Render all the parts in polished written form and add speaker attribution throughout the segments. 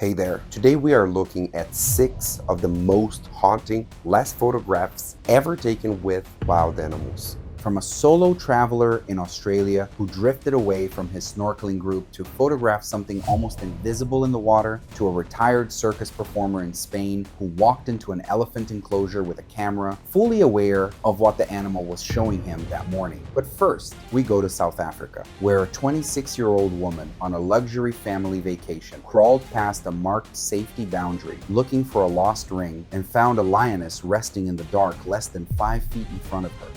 Speaker 1: Hey there, today we are looking at 6 of the most haunting last photographs ever taken with wild animals. From a solo traveler in Australia who drifted away from his snorkeling group to photograph something almost invisible in the water, to a retired circus performer in Spain who walked into an elephant enclosure with a camera, fully aware of what the animal was showing him that morning. But first, we go to South Africa, where a 26-year-old woman on a luxury family vacation crawled past a marked safety boundary looking for a lost ring and found a lioness resting in the dark less than 5 feet in front of her.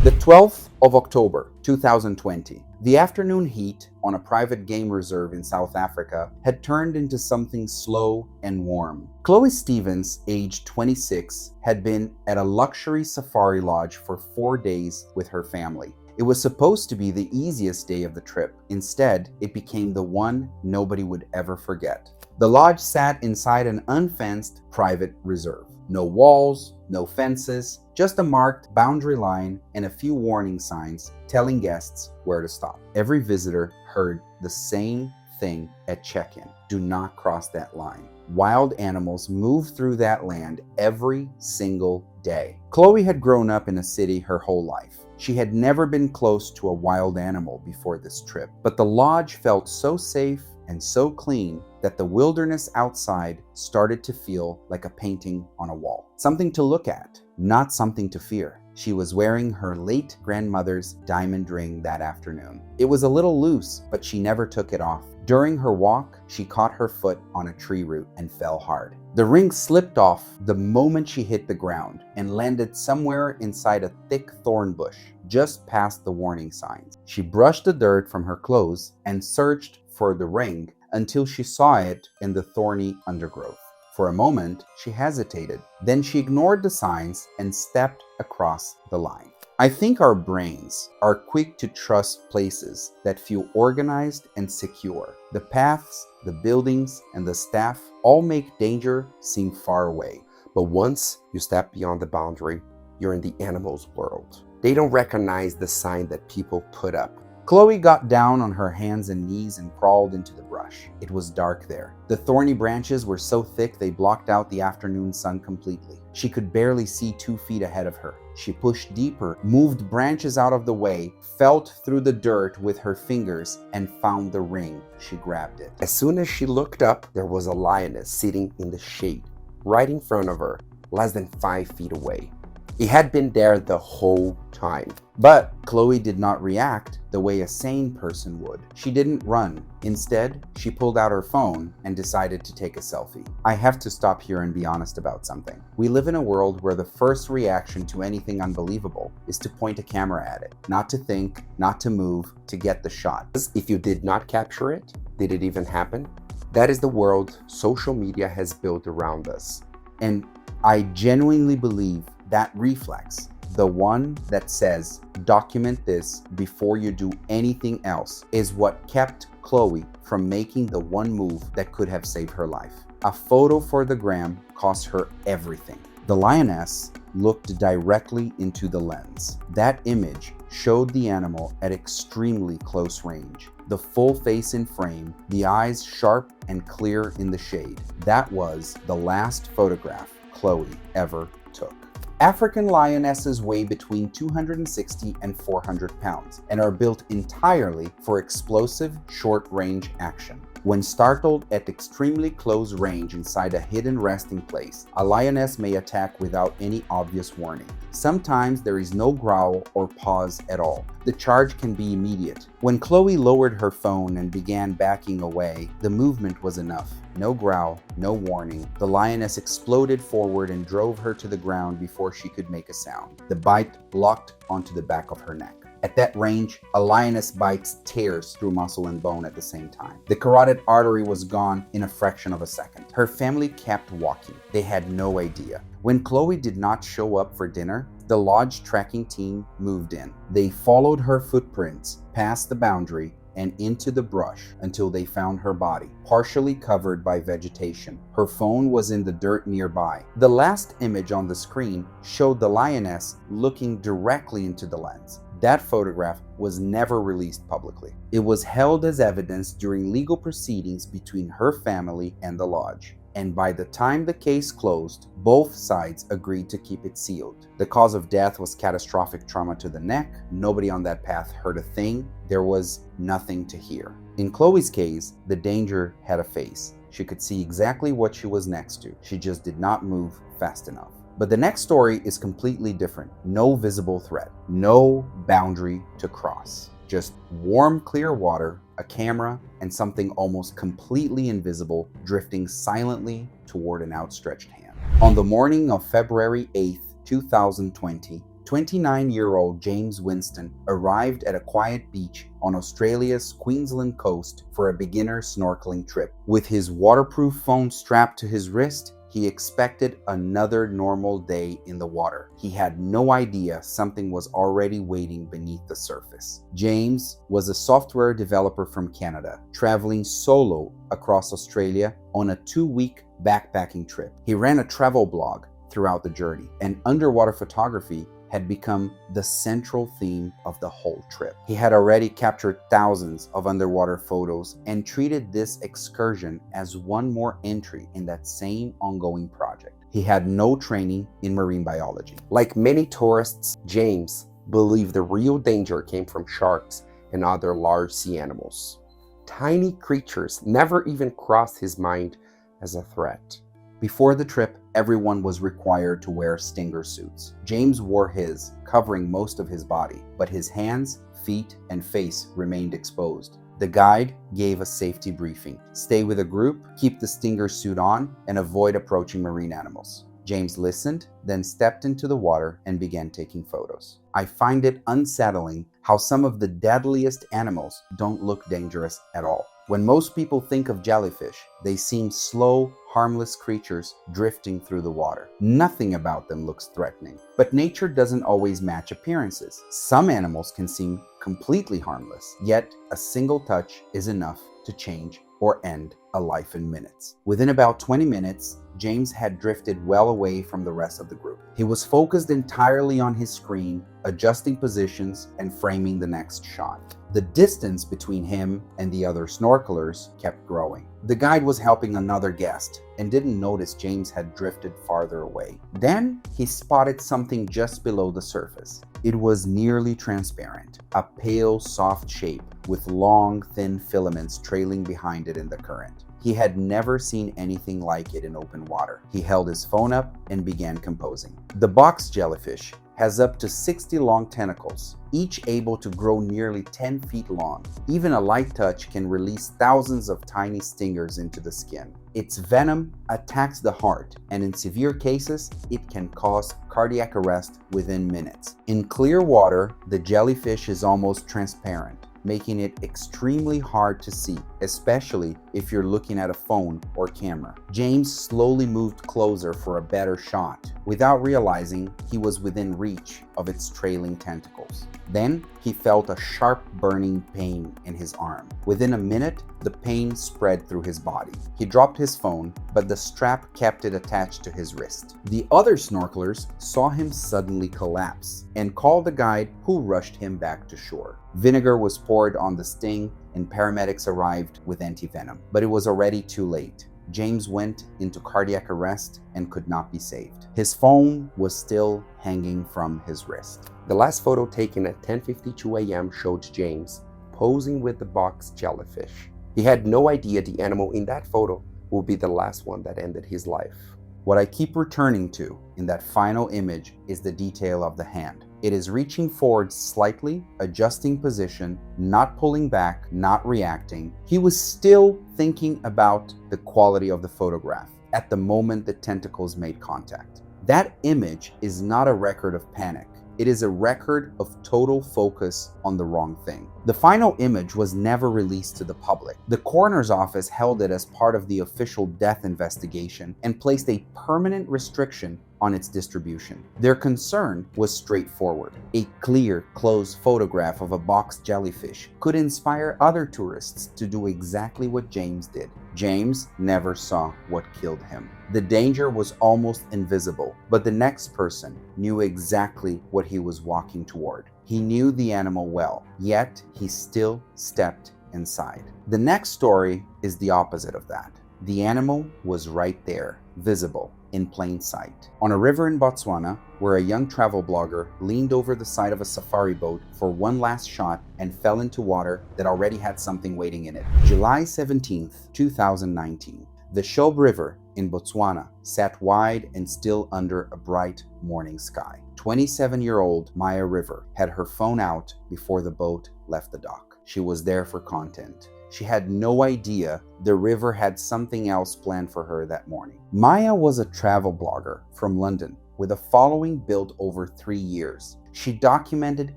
Speaker 1: The 12th of October, 2020, the afternoon heat on a private game reserve in South Africa had turned into something slow and warm. Chloe Stevens, aged 26, had been at a luxury safari lodge for 4 days with her family. It was supposed to be the easiest day of the trip. Instead, it became the one nobody would ever forget. The lodge sat inside an unfenced private reserve. No walls, no fences, just a marked boundary line and a few warning signs telling guests where to stop. Every visitor heard the same thing at check-in: do not cross that line. Wild animals move through that land every single day. Chloe had grown up in a city her whole life. She had never been close to a wild animal before this trip, but the lodge felt so safe and so clean that the wilderness outside started to feel like a painting on a wall. Something to look at, not something to fear. She was wearing her late grandmother's diamond ring that afternoon. It was a little loose, but she never took it off. During her walk, she caught her foot on a tree root and fell hard. The ring slipped off the moment she hit the ground and landed somewhere inside a thick thorn bush, just past the warning signs. She brushed the dirt from her clothes and searched for the ring until she saw it in the thorny undergrowth. For a moment, she hesitated. Then she ignored the signs and stepped across the line. I think our brains are quick to trust places that feel organized and secure. The paths, the buildings, and the staff all make danger seem far away. But once you step beyond the boundary, you're in the animals' world. They don't recognize the sign that people put up. Chloe got down on her hands and knees and crawled into the brush. It was dark there. The thorny branches were so thick they blocked out the afternoon sun completely. She could barely see 2 feet ahead of her. She pushed deeper, moved branches out of the way, felt through the dirt with her fingers, and found the ring. She grabbed it. As soon as she looked up, there was a lioness sitting in the shade, right in front of her, less than 5 feet away. It had been there the whole time. But Chloe did not react the way a sane person would. She didn't run. Instead, she pulled out her phone and decided to take a selfie. I have to stop here and be honest about something. We live in a world where the first reaction to anything unbelievable is to point a camera at it, not to think, not to move, to get the shot. If you did not capture it, did it even happen? That is the world social media has built around us. And I genuinely believe that reflex, the one that says, document this before you do anything else, is what kept Chloe from making the one move that could have saved her life. A photo for the gram cost her everything. The lioness looked directly into the lens. That image showed the animal at extremely close range. The full face in frame, the eyes sharp and clear in the shade. That was the last photograph Chloe ever took. African lionesses weigh between 260 and 400 pounds and are built entirely for explosive, short-range action. When startled at extremely close range inside a hidden resting place, a lioness may attack without any obvious warning. Sometimes there is no growl or pause at all. The charge can be immediate. When Chloe lowered her phone and began backing away, the movement was enough. No growl, no warning. The lioness exploded forward and drove her to the ground before she could make a sound. The bite locked onto the back of her neck. At that range, a lioness bite tears through muscle and bone at the same time. The carotid artery was gone in a fraction of a second. Her family kept walking. They had no idea. When Chloe did not show up for dinner, the lodge tracking team moved in. They followed her footprints past the boundary and into the brush until they found her body, partially covered by vegetation. Her phone was in the dirt nearby. The last image on the screen showed the lioness looking directly into the lens. That photograph was never released publicly. It was held as evidence during legal proceedings between her family and the lodge. And by the time the case closed, both sides agreed to keep it sealed. The cause of death was catastrophic trauma to the neck. Nobody on that path heard a thing. There was nothing to hear. In Chloe's case, the danger had a face. She could see exactly what she was next to. She just did not move fast enough. But the next story is completely different. No visible threat, no boundary to cross. Just warm, clear water, a camera, and something almost completely invisible drifting silently toward an outstretched hand. On the morning of February 8th, 2020, 29-year-old James Winston arrived at a quiet beach on Australia's Queensland coast for a beginner snorkeling trip. With his waterproof phone strapped to his wrist, he expected another normal day in the water. He had no idea something was already waiting beneath the surface. James was a software developer from Canada, traveling solo across Australia on a 2-week backpacking trip. He ran a travel blog throughout the journey, and underwater photography had become the central theme of the whole trip. He had already captured thousands of underwater photos and treated this excursion as one more entry in that same ongoing project. He had no training in marine biology. Like many tourists, James believed the real danger came from sharks and other large sea animals. Tiny creatures never even crossed his mind as a threat. Before the trip, everyone was required to wear stinger suits. James wore his, covering most of his body, but his hands, feet, and face remained exposed. The guide gave a safety briefing. Stay with a group, keep the stinger suit on, and avoid approaching marine animals. James listened, then stepped into the water and began taking photos. I find it unsettling how some of the deadliest animals don't look dangerous at all. When most people think of jellyfish, they seem slow, harmless creatures drifting through the water. Nothing about them looks threatening. But nature doesn't always match appearances. Some animals can seem completely harmless, yet a single touch is enough to change or end a life in minutes. Within about 20 minutes, James had drifted well away from the rest of the group. He was focused entirely on his screen, adjusting positions and framing the next shot. The distance between him and the other snorkelers kept growing. The guide was helping another guest and didn't notice James had drifted farther away. Then he spotted something just below the surface. It was nearly transparent, a pale, soft shape with long, thin filaments trailing behind it in the current. He had never seen anything like it in open water. He held his phone up and began composing. The box jellyfish has up to 60 long tentacles, each able to grow nearly 10 feet long. Even a light touch can release thousands of tiny stingers into the skin. Its venom attacks the heart, and in severe cases, it can cause cardiac arrest within minutes. In clear water, the jellyfish is almost transparent, making it extremely hard to see, especially if you're looking at a phone or camera. James slowly moved closer for a better shot, without realizing he was within reach of its trailing tentacles. Then he felt a sharp burning pain in his arm. Within a minute, the pain spread through his body. He dropped his phone, but the strap kept it attached to his wrist. The other snorkelers saw him suddenly collapse and called the guide, who rushed him back to shore. Vinegar was poured on the sting and paramedics arrived with antivenom, but it was already too late. James went into cardiac arrest and could not be saved. His phone was still hanging from his wrist. The last photo taken at 10:52 a.m. showed James posing with the box jellyfish. He had no idea the animal in that photo would be the last one that ended his life. What I keep returning to in that final image is the detail of the hand. It is reaching forward slightly, adjusting position, not pulling back, not reacting. He was still thinking about the quality of the photograph at the moment the tentacles made contact. That image is not a record of panic. It is a record of total focus on the wrong thing. The final image was never released to the public. The coroner's office held it as part of the official death investigation and placed a permanent restriction on its distribution. Their concern was straightforward. A clear, close photograph of a box jellyfish could inspire other tourists to do exactly what James did. James never saw what killed him. The danger was almost invisible, but the next person knew exactly what he was walking toward. He knew the animal well, yet he still stepped inside. The next story is the opposite of that. The animal was right there, visible, in plain sight. On a river in Botswana, where a young travel blogger leaned over the side of a safari boat for one last shot and fell into water that already had something waiting in it. July 17th, 2019. The Shobe River in Botswana sat wide and still under a bright morning sky. 27-year-old Maya River had her phone out before the boat left the dock. She was there for content. She had no idea the river had something else planned for her that morning. Maya was a travel blogger from London with a following built over 3 years. She documented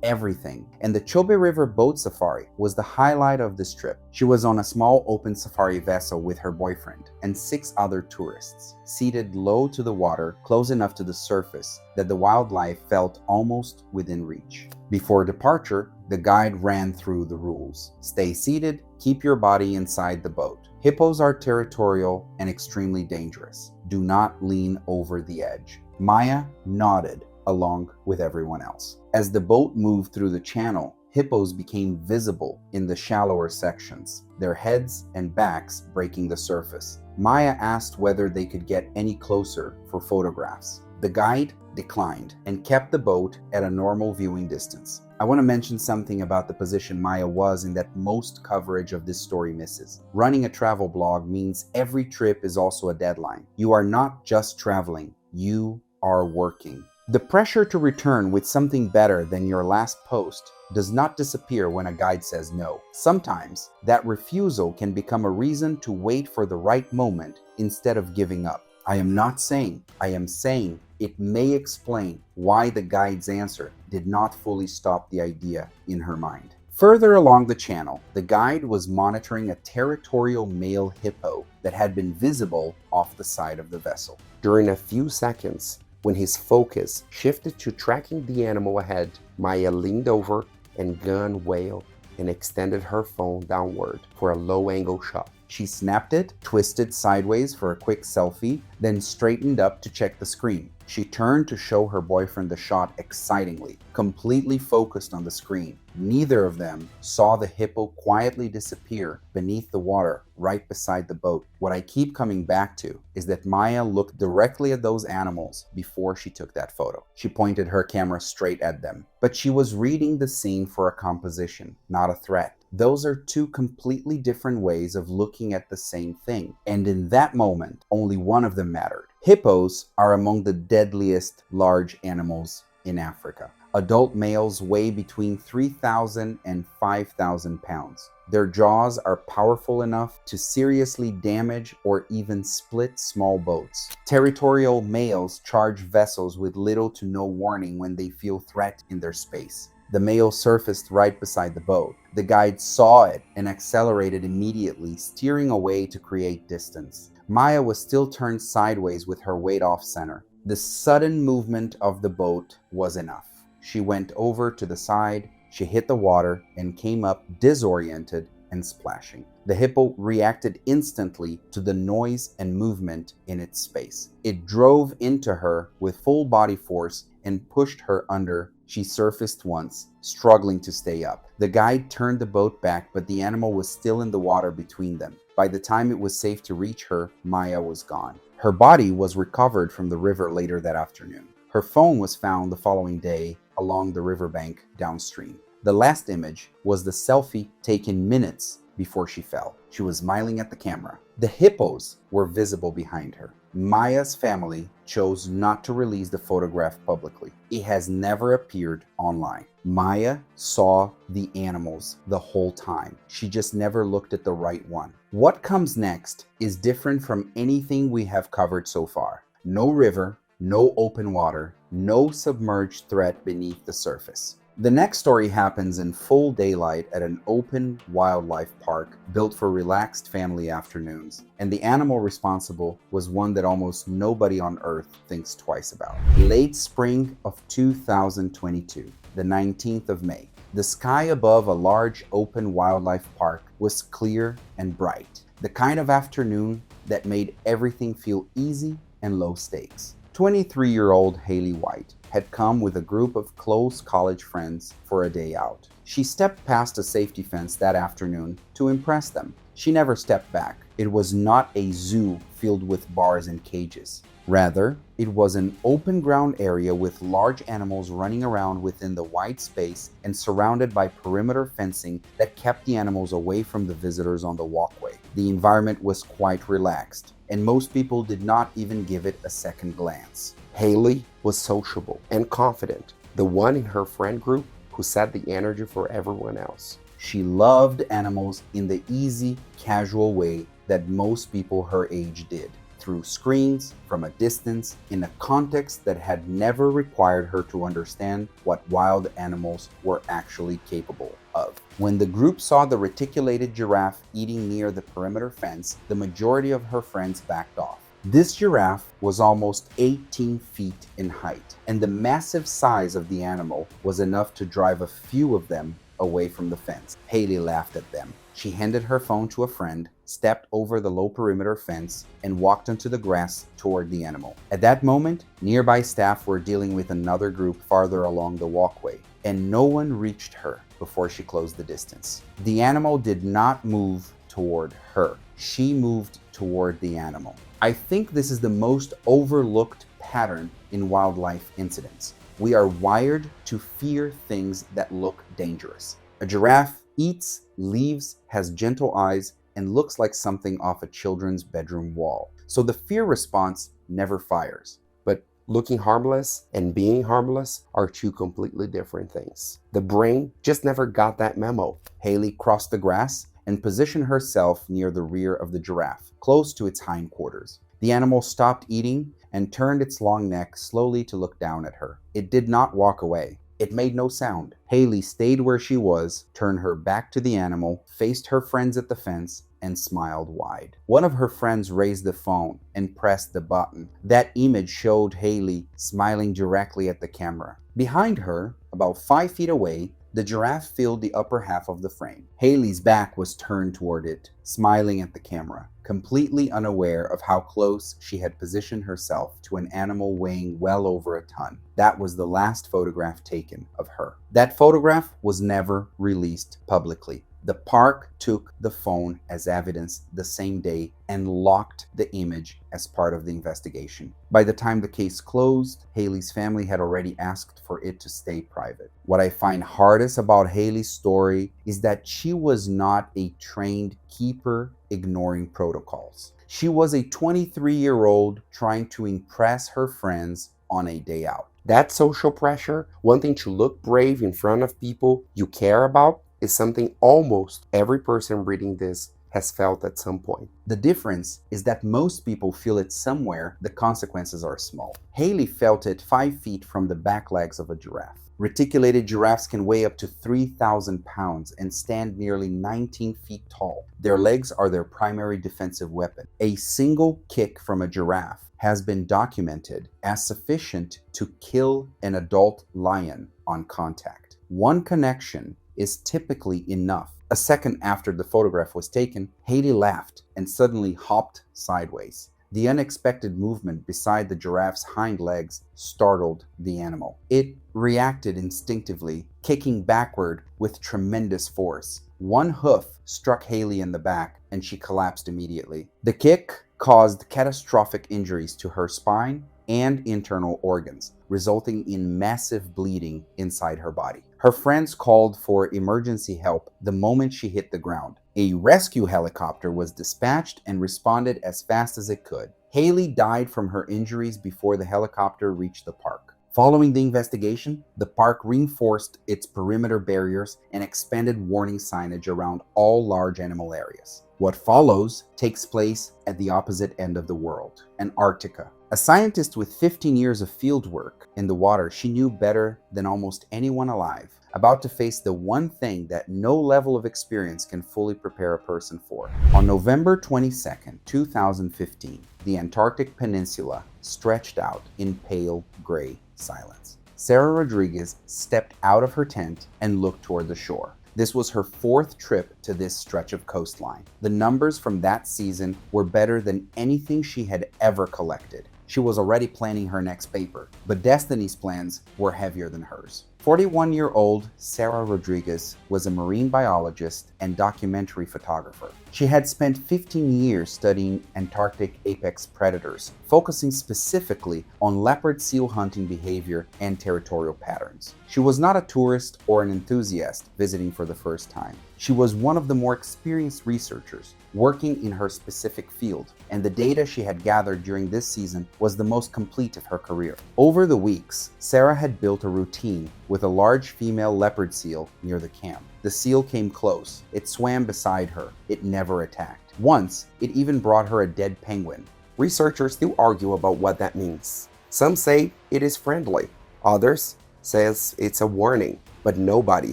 Speaker 1: everything, and the Chobe River boat safari was the highlight of this trip. She was on a small open safari vessel with her boyfriend and 6 other tourists, seated low to the water, close enough to the surface that the wildlife felt almost within reach. Before departure, the guide ran through the rules. Stay seated, keep your body inside the boat. Hippos are territorial and extremely dangerous. Do not lean over the edge. Maya nodded along with everyone else. As the boat moved through the channel, hippos became visible in the shallower sections, their heads and backs breaking the surface. Maya asked whether they could get any closer for photographs. The guide declined and kept the boat at a normal viewing distance. I want to mention something about the position Maya was in that most coverage of this story misses. Running a travel blog means every trip is also a deadline. You are not just traveling, you are working. The pressure to return with something better than your last post does not disappear when a guide says no. Sometimes that refusal can become a reason to wait for the right moment instead of giving up. I am saying it may explain why the guide's answer did not fully stop the idea in her mind. Further along the channel, the guide was monitoring a territorial male hippo that had been visible off the side of the vessel. During a few seconds, when his focus shifted to tracking the animal ahead, Maya leaned over and gun whale and extended her phone downward for a low-angle shot. She snapped it, twisted sideways for a quick selfie, then straightened up to check the screen. She turned to show her boyfriend the shot excitingly, completely focused on the screen. Neither of them saw the hippo quietly disappear beneath the water right beside the boat. What I keep coming back to is that Maya looked directly at those animals before she took that photo. She pointed her camera straight at them, but she was reading the scene for a composition, not a threat. Those are two completely different ways of looking at the same thing, and in that moment, only one of them mattered. Hippos are among the deadliest large animals in Africa. Adult males weigh between 3,000 and 5,000 pounds. Their jaws are powerful enough to seriously damage or even split small boats. Territorial males charge vessels with little to no warning when they feel threat in their space. The male surfaced right beside the boat. The guide saw it and accelerated immediately, steering away to create distance. Maya was still turned sideways with her weight off center. The sudden movement of the boat was enough. She went over to the side, she hit the water, and came up disoriented and splashing. The hippo reacted instantly to the noise and movement in its space. It drove into her with full body force and pushed her under. She surfaced once, struggling to stay up. The guide turned the boat back, but the animal was still in the water between them. By the time it was safe to reach her, Maya was gone. Her body was recovered from the river later that afternoon. Her phone was found the following day along the riverbank downstream. The last image was the selfie taken minutes before she fell. She was smiling at the camera. The hippos were visible behind her. Maya's family chose not to release the photograph publicly. It has never appeared online. Maya saw the animals the whole time. She just never looked at the right one. What comes next is different from anything we have covered so far. No river, no open water, no submerged threat beneath the surface. The next story happens in full daylight at an open wildlife park built for relaxed family afternoons, and the animal responsible was one that almost nobody on Earth thinks twice about. Late spring of 2022, the 19th of May, the sky above a large open wildlife park was clear and bright, the kind of afternoon that made everything feel easy and low stakes. 23-year-old Haley White had come with a group of close college friends for a day out. She stepped past a safety fence that afternoon to impress them. She never stepped back. It was not a zoo filled with bars and cages. Rather, it was an open ground area with large animals running around within the wide space and surrounded by perimeter fencing that kept the animals away from the visitors on the walkway. The environment was quite relaxed, and most people did not even give it a second glance. Haley was sociable and confident, the one in her friend group who set the energy for everyone else. She loved animals in the easy, casual way that most people her age did, through screens, from a distance, in a context that had never required her to understand what wild animals were actually capable of. When the group saw the reticulated giraffe eating near the perimeter fence, the majority of her friends backed off. This giraffe was almost 18 feet in height, and the massive size of the animal was enough to drive a few of them away from the fence. Haley laughed at them. She handed her phone to a friend, stepped over the low perimeter fence, and walked onto the grass toward the animal. At that moment, nearby staff were dealing with another group farther along the walkway, and no one reached her before she closed the distance. The animal did not move toward her. She moved toward the animal. I think this is the most overlooked pattern in wildlife incidents. We are wired to fear things that look dangerous. A giraffe eats, leaves, has gentle eyes, and looks like something off a children's bedroom wall. So the fear response never fires. But looking harmless and being harmless are two completely different things. The brain just never got that memo. Haley crossed the grass and positioned herself near the rear of the giraffe, close to its hindquarters. The animal stopped eating and turned its long neck slowly to look down at her. It did not walk away. It made no sound. Haley stayed where she was, turned her back to the animal, faced her friends at the fence, and smiled wide. One of her friends raised the phone and pressed the button. That image showed Haley smiling directly at the camera. Behind her, about 5 feet away, the giraffe filled the upper half of the frame. Haley's back was turned toward it, smiling at the camera, completely unaware of how close she had positioned herself to an animal weighing well over a ton. That was the last photograph taken of her. That photograph was never released publicly. The park took the phone as evidence the same day and locked the image as part of the investigation. By the time the case closed, Haley's family had already asked for it to stay private. What I find hardest about Haley's story is that she was not a trained keeper ignoring protocols. She was a 23-year-old trying to impress her friends on a day out. That social pressure, wanting to look brave in front of people you care about, is something almost every person reading this has felt at some point. The difference is that most people feel it somewhere the consequences are small. Haley felt it 5 feet from the back legs of a giraffe. Reticulated giraffes can weigh up to 3,000 pounds and stand nearly 19 feet tall. Their legs are their primary defensive weapon. A single kick from a giraffe has been documented as sufficient to kill an adult lion on contact. One connection is typically enough. A second after the photograph was taken, Haley laughed and suddenly hopped sideways. The unexpected movement beside the giraffe's hind legs startled the animal. It reacted instinctively, kicking backward with tremendous force. One hoof struck Haley in the back and she collapsed immediately. The kick caused catastrophic injuries to her spine and internal organs, resulting in massive bleeding inside her body. Her friends called for emergency help the moment she hit the ground. A rescue helicopter was dispatched and responded as fast as it could. Haley died from her injuries before the helicopter reached the park. Following the investigation, the park reinforced its perimeter barriers and expanded warning signage around all large animal areas. What follows takes place at the opposite end of the world, Antarctica. A scientist with 15 years of field work in the water she knew better than almost anyone alive, about to face the one thing that no level of experience can fully prepare a person for. On November 22nd, 2015, the Antarctic Peninsula stretched out in pale gray silence. Sarah Rodriguez stepped out of her tent and looked toward the shore. This was her 4th trip to this stretch of coastline. The numbers from that season were better than anything she had ever collected. She was already planning her next paper, but Destiny's plans were heavier than hers. 41-year-old Sarah Rodriguez was a marine biologist and documentary photographer. She had spent 15 years studying Antarctic apex predators, focusing specifically on leopard seal hunting behavior and territorial patterns. She was not a tourist or an enthusiast visiting for the first time. She was one of the more experienced researchers working in her specific field, and the data she had gathered during this season was the most complete of her career. Over the weeks, Sarah had built a routine with a large female leopard seal near the camp. The seal came close. It swam beside her. It never attacked. Once, it even brought her a dead penguin.
Speaker 2: Researchers still argue about what that means. Some say it is friendly. Others says it's a warning, but nobody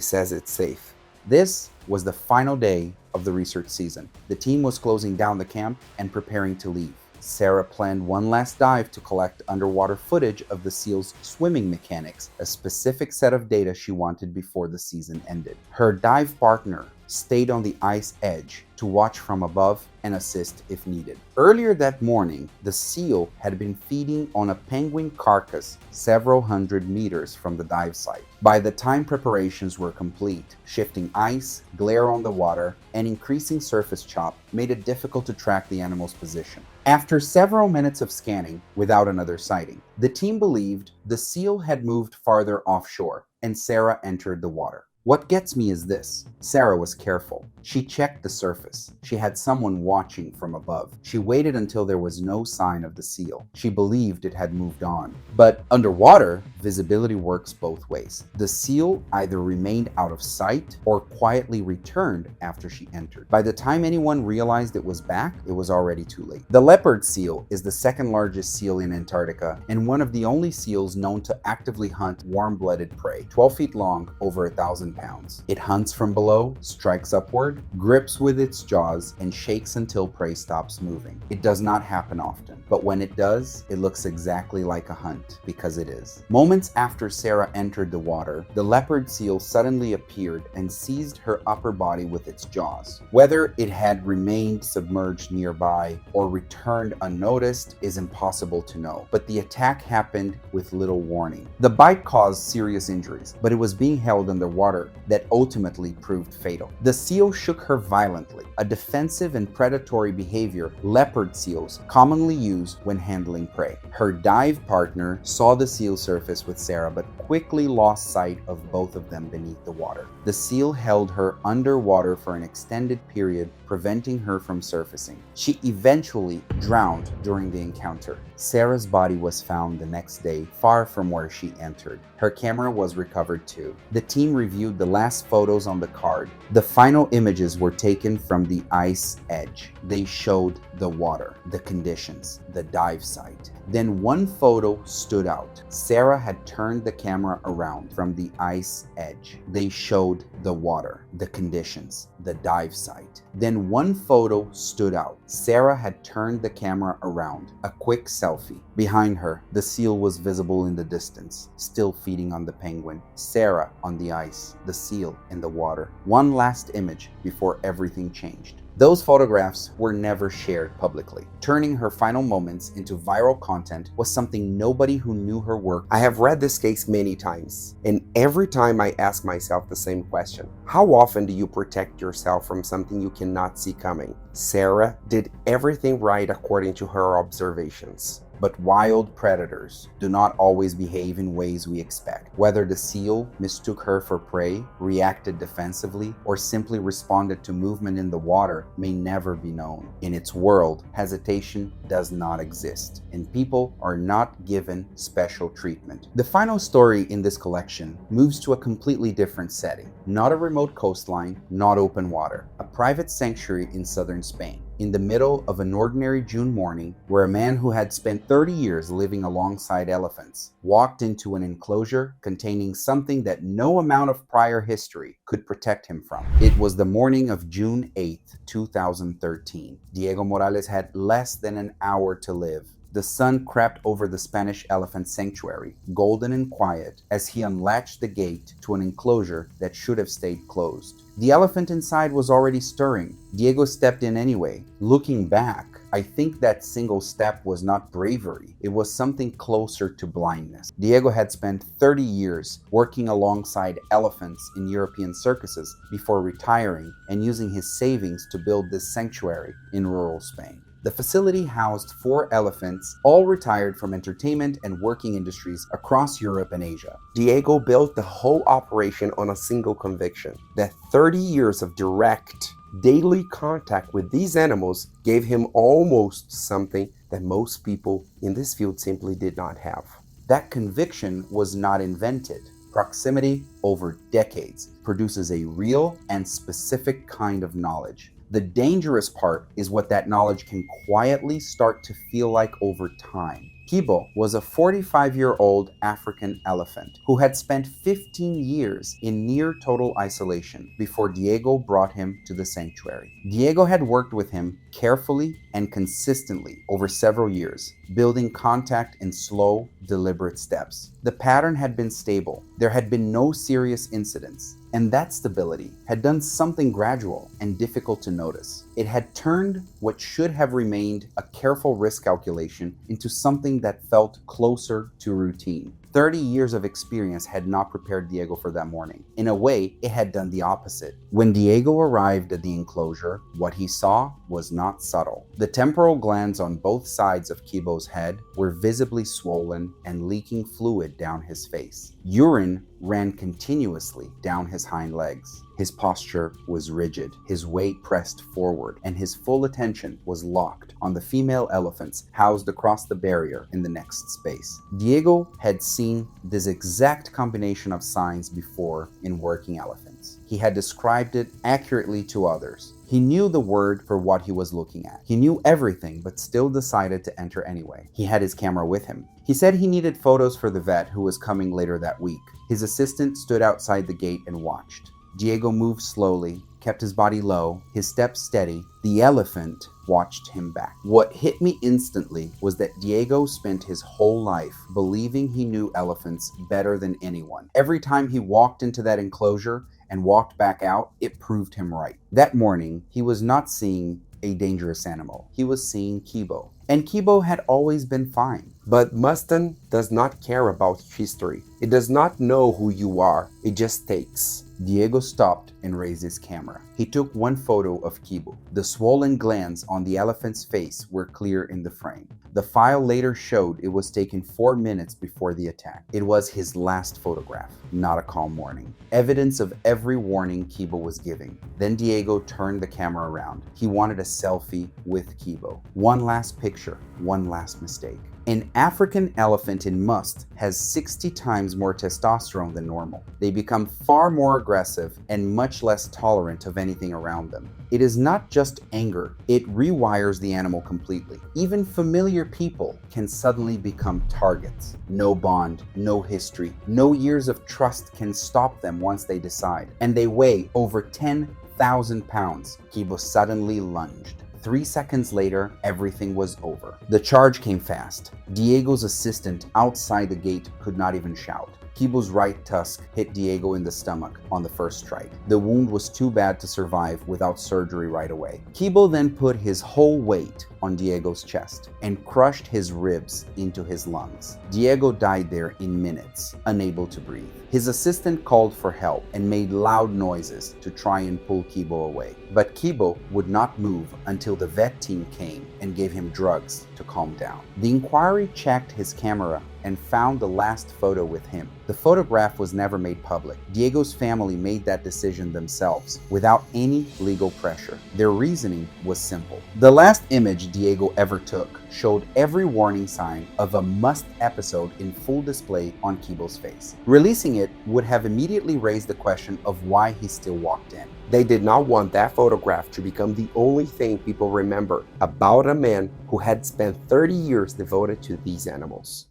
Speaker 2: says it's safe.
Speaker 1: This was the final day of the research season. The team was closing down the camp and preparing to leave. Sarah planned one last dive to collect underwater footage of the seal's swimming mechanics, a specific set of data she wanted before the season ended. Her dive partner stayed on the ice edge to watch from above and assist if needed. Earlier that morning, the seal had been feeding on a penguin carcass several hundred meters from the dive site. By the time preparations were complete, shifting ice, glare on the water, and increasing surface chop made it difficult to track the animal's position. After several minutes of scanning without another sighting, the team believed the seal had moved farther offshore, and Sarah entered the water. What gets me is this. Sarah was careful. She checked the surface. She had someone watching from above. She waited until there was no sign of the seal. She believed it had moved on. But underwater, visibility works both ways. The seal either remained out of sight or quietly returned after she entered. By the time anyone realized it was back, it was already too late. The leopard seal is the second largest seal in Antarctica and one of the only seals known to actively hunt warm-blooded prey, 12 feet long, over 1,000 pounds. It hunts from below, strikes upward, grips with its jaws, and shakes until prey stops moving. It does not happen often, but when it does, it looks exactly like a hunt, because it is. Moments after Sarah entered the water, the leopard seal suddenly appeared and seized her upper body with its jaws. Whether it had remained submerged nearby or returned unnoticed is impossible to know, but the attack happened with little warning. The bite caused serious injuries, but it was being held underwater that ultimately proved fatal. The seal shook her violently, a defensive and predatory behavior leopard seals commonly use when handling prey. Her dive partner saw the seal surface with Sarah, but quickly lost sight of both of them beneath the water. The seal held her underwater for an extended period, preventing her from surfacing. She eventually drowned during the encounter. Sarah's body was found the next day, far from where she entered. Her camera was recovered too. The team reviewed the last photos on the card. The final images were taken from the ice edge. They showed the water, the conditions, the dive site. Then one photo stood out. Sarah had turned the camera around from the ice edge. They showed the water, the conditions, the dive site. Then one photo stood out. Sarah had turned the camera around. A quick selfie. Behind her, the seal was visible in the distance, still feeding on the penguin. Sarah on the ice, the seal in the water. One last image before everything changed. Those photographs were never shared publicly. Turning her final moments into viral content was something nobody who knew her work.
Speaker 2: I have read this case many times, and every time I ask myself the same question. How often do you protect yourself from something you cannot see coming? Sarah did everything right according to her observations.
Speaker 1: But wild predators do not always behave in ways we expect. Whether the seal mistook her for prey, reacted defensively, or simply responded to movement in the water may never be known. In its world, hesitation does not exist, and people are not given special treatment. The final story in this collection moves to a completely different setting. Not a remote coastline, not open water. A private sanctuary in southern Spain. In the middle of an ordinary June morning, where a man who had spent 30 years living alongside elephants walked into an enclosure containing something that no amount of prior history could protect him from. It was the morning of June 8th, 2013. Diego Morales had less than an hour to live. The sun crept over the Spanish elephant sanctuary, golden and quiet, as he unlatched the gate to an enclosure that should have stayed closed. The elephant inside was already stirring. Diego stepped in anyway. Looking back, I think that single step was not bravery. It was something closer to blindness. Diego had spent 30 years working alongside elephants in European circuses before retiring and using his savings to build this sanctuary in rural Spain. The facility housed 4 elephants, all retired from entertainment and working industries across Europe and Asia.
Speaker 2: Diego built the whole operation on a single conviction that 30 years of direct, daily contact with these animals gave him almost something that most people in this field simply did not have.
Speaker 1: That conviction was not invented. Proximity over decades produces a real and specific kind of knowledge. The dangerous part is what that knowledge can quietly start to feel like over time. Kibo was a 45-year-old African elephant who had spent 15 years in near total isolation before Diego brought him to the sanctuary. Diego had worked with him carefully and consistently over several years, building contact in slow, deliberate steps. The pattern had been stable. There had been no serious incidents. And that stability had done something gradual and difficult to notice. It had turned what should have remained a careful risk calculation into something that felt closer to routine. 30 years of experience had not prepared Diego for that morning. In a way, it had done the opposite. When Diego arrived at the enclosure, what he saw was not subtle. The temporal glands on both sides of Kibo's head were visibly swollen and leaking fluid down his face. Urine ran continuously down his hind legs. His posture was rigid, his weight pressed forward, and his full attention was locked on the female elephants housed across the barrier in the next space. Diego had seen this exact combination of signs before in working elephants. He had described it accurately to others. He knew the word for what he was looking at. He knew everything, but still decided to enter anyway. He had his camera with him. He said he needed photos for the vet who was coming later that week. His assistant stood outside the gate and watched. Diego moved slowly, kept his body low, his steps steady. The elephant watched him back. What hit me instantly was that Diego spent his whole life believing he knew elephants better than anyone. Every time he walked into that enclosure and walked back out, it proved him right. That morning, he was not seeing a dangerous animal. He was seeing Kibo. And Kibo had always been fine.
Speaker 2: But Mustang does not care about history. It does not know who you are. It just takes.
Speaker 1: Diego stopped and raised his camera. He took one photo of Kibo. The swollen glands on the elephant's face were clear in the frame. The file later showed it was taken 4 minutes before the attack. It was his last photograph, not a calm warning. Evidence of every warning Kibo was giving. Then Diego turned the camera around. He wanted a selfie with Kibo. One last picture, one last mistake. An African elephant in musth has 60 times more testosterone than normal. They become far more aggressive and much less tolerant of anything around them. It is not just anger, it rewires the animal completely. Even familiar people can suddenly become targets. No bond, no history, no years of trust can stop them once they decide. And they weigh over 10,000 pounds. Kibo suddenly lunged. 3 seconds later, everything was over. The charge came fast. Diego's assistant outside the gate could not even shout. Kibo's right tusk hit Diego in the stomach on the first strike. The wound was too bad to survive without surgery right away. Kibo then put his whole weight on Diego's chest and crushed his ribs into his lungs. Diego died there in minutes, unable to breathe. His assistant called for help and made loud noises to try and pull Kibo away. But Kibo would not move until the vet team came and gave him drugs to calm down. The inquiry checked his camera and found the last photo with him. The photograph was never made public. Diego's family made that decision themselves without any legal pressure. Their reasoning was simple. The last image Diego ever took showed every warning sign of a must episode in full display on Kibo's face. Releasing it would have immediately raised the question of why he still walked in.
Speaker 2: They did not want that photograph to become the only thing people remember about a man who had spent 30 years devoted to these animals.